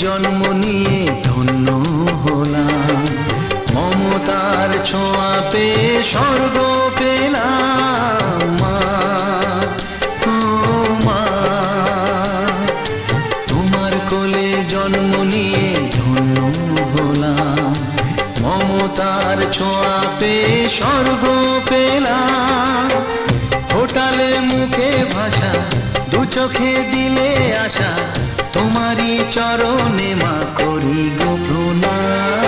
জন্ম নিয়ে ধন্য হলাম, মমতার ছোঁয়া পেয়ে স্বর্গ পেলাম। মা, ও মা, তোমার কোলে জন্ম নিয়ে ধন্য হলাম, মমতার ছোঁয়া পেয়ে স্বর্গ পেলাম। ফোটালে মুখে ভাষা, দু চোখে দিলে আশা, তোমারই চরণে মা করি গো প্রণাম।